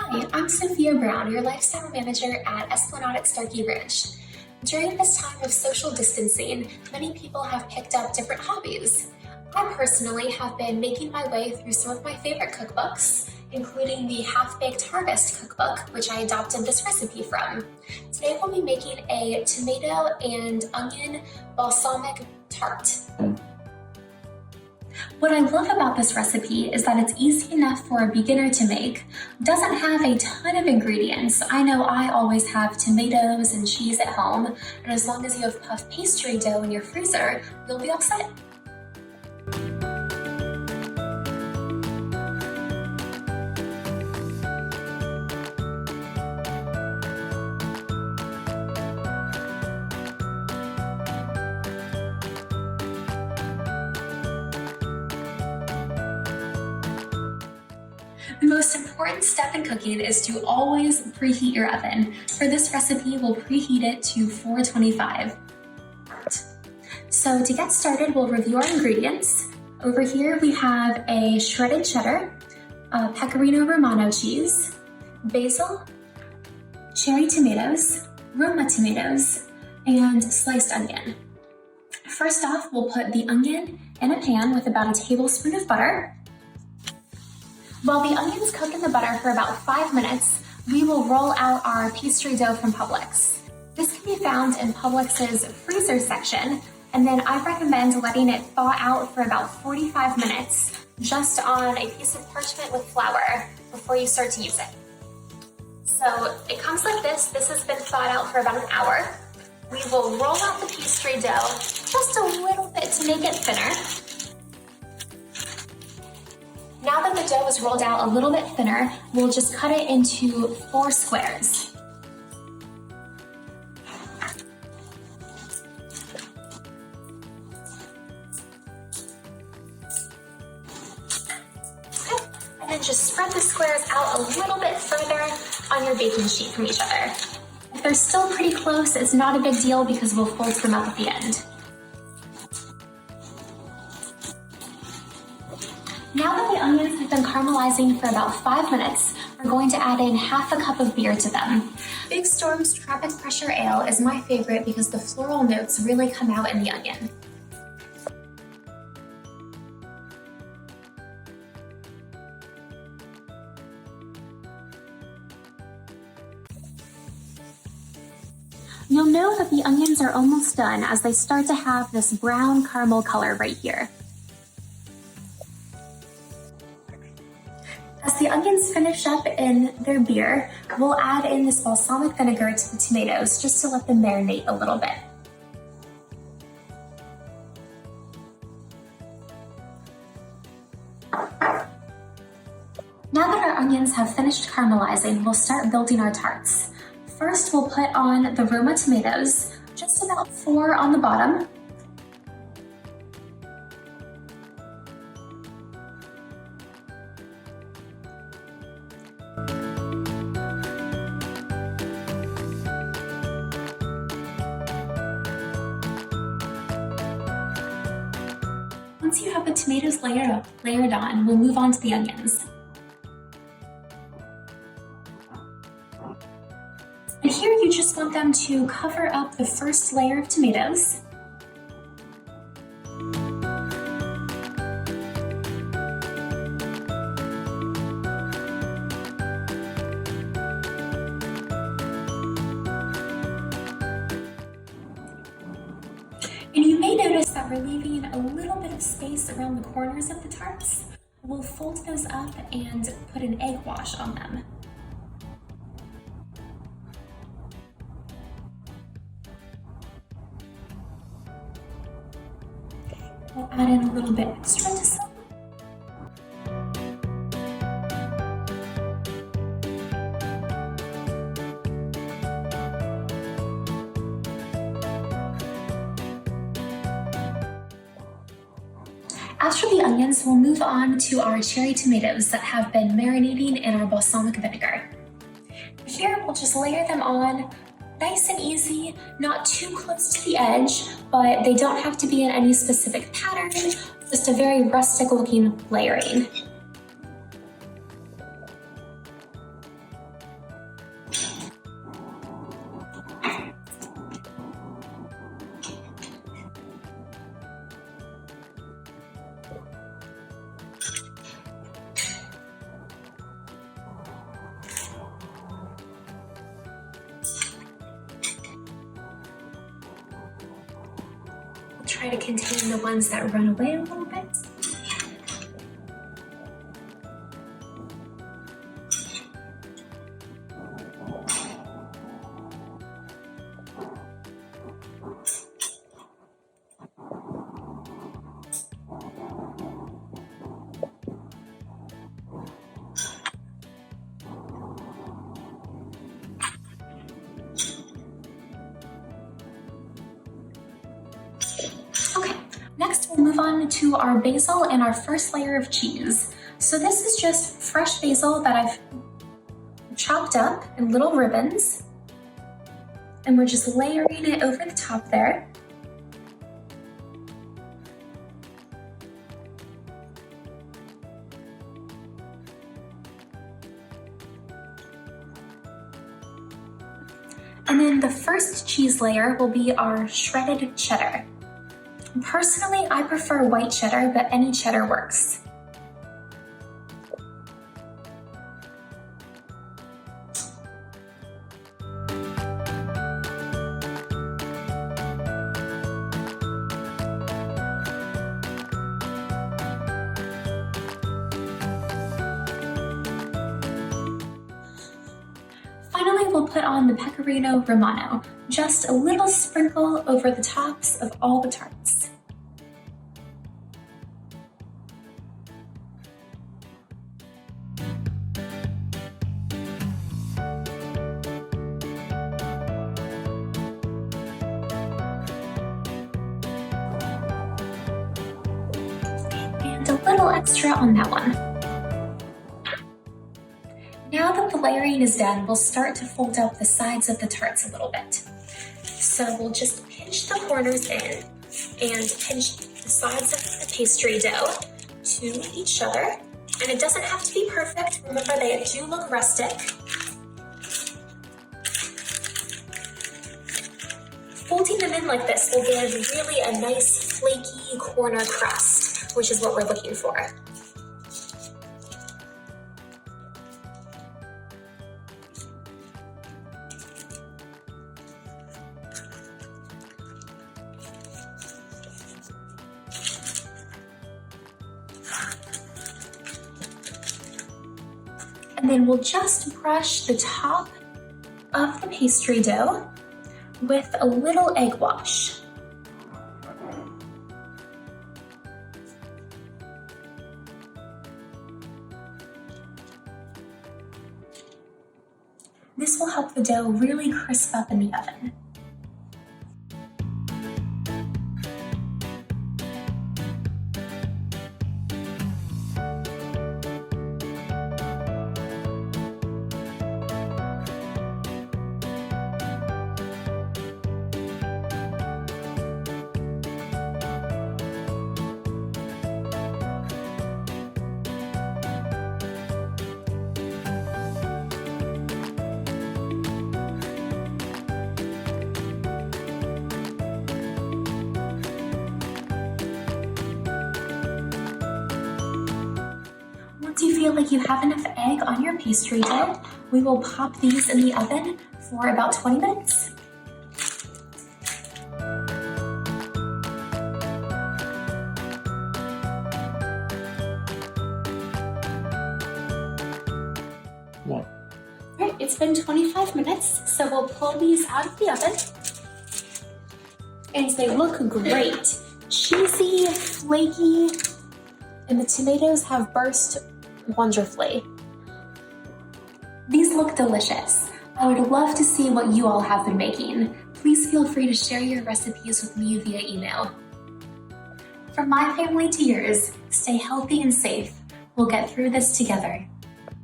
Hi, I'm Sophia Brown, your lifestyle manager at Esplanade at Starkey Ridge. During this time of social distancing, many people have picked up different hobbies. I personally have been making my way through some of my favorite cookbooks, including the Half-Baked Harvest cookbook, which I adopted this recipe from. Today we'll be making a tomato and onion balsamic tart. What I love about this recipe is that it's easy enough for a beginner to make. It doesn't have a ton of ingredients. I know I always have tomatoes and cheese at home, and as long as you have puff pastry dough in your freezer, you'll be all set. The most important step in cooking is to always preheat your oven. For this recipe, we'll preheat it to 425. So to get started, we'll review our ingredients. Over here, we have a shredded cheddar, pecorino romano cheese, basil, cherry tomatoes, Roma tomatoes, and sliced onion. First off, we'll put the onion in a pan with about a tablespoon of butter. While the onions cook in the butter for about 5 minutes, we will roll out our pastry dough from Publix. This can be found in Publix's freezer section, and then I recommend letting it thaw out for about 45 minutes just on a piece of parchment with flour before you start to use it. So it comes like this. This has been thawed out for about an hour. We will roll out the pastry dough just a little bit to make it thinner. Now that the dough is rolled out a little bit thinner, we'll just cut it into 4 squares. Okay. And then just spread the squares out a little bit further on your baking sheet from each other. If they're still pretty close, it's not a big deal because we'll fold them up at the end. Now that the onions have been caramelizing for about 5 minutes, we're going to add in half a cup of beer to them. Big Storm's Tropic Pressure Ale is my favorite because the floral notes really come out in the onion. You'll know that the onions are almost done as they start to have this brown caramel color right here. As the onions finish up in their beer, we'll add in this balsamic vinegar to the tomatoes just to let them marinate a little bit. Now that our onions have finished caramelizing, we'll start building our tarts. First, we'll put on the Roma tomatoes, just about 4 on the bottom. Once you have the tomatoes layered on, we'll move on to the onions. And here you just want them to cover up the first layer of tomatoes. And you may notice that we're leaving a little bit of space around the corners of the tarts. We'll fold those up and put an egg wash on them. We'll add in a little bit extra to some. After the onions, we'll move on to our cherry tomatoes that have been marinating in our balsamic vinegar. Here, we'll just layer them on nice and easy, not too close to the edge, but they don't have to be in any specific pattern, just a very rustic looking layering. try to contain the ones that run away a little bit. Next, we'll move on to our basil and our first layer of cheese. So this is just fresh basil that I've chopped up in little ribbons, and we're just layering it over the top there. And then the first cheese layer will be our shredded cheddar. Personally, I prefer white cheddar, but any cheddar works. Finally, we'll put on the pecorino romano, just a little sprinkle over the tops of all the tarts. And a little extra on that one. Now that the layering is done, we'll start to fold up the sides of the tarts a little bit. So we'll just pinch the corners in and pinch the sides of the pastry dough to each other. And it doesn't have to be perfect. Remember, they do look rustic. Folding them in like this will give really a nice flaky corner crust, which is what we're looking for. And then we'll just brush the top of the pastry dough with a little egg wash. This will help the dough really crisp up in the oven. Once you feel like you have enough egg on your pastry dough, we will pop these in the oven for about 20 minutes. All right, it's been 25 minutes, so we'll pull these out of the oven. And they look great. Cheesy, flaky, and the tomatoes have burst wonderfully. These look delicious. I would love to see what you all have been making. Please feel free to share your recipes with me via email. From my family to yours, stay healthy and safe. We'll get through this together.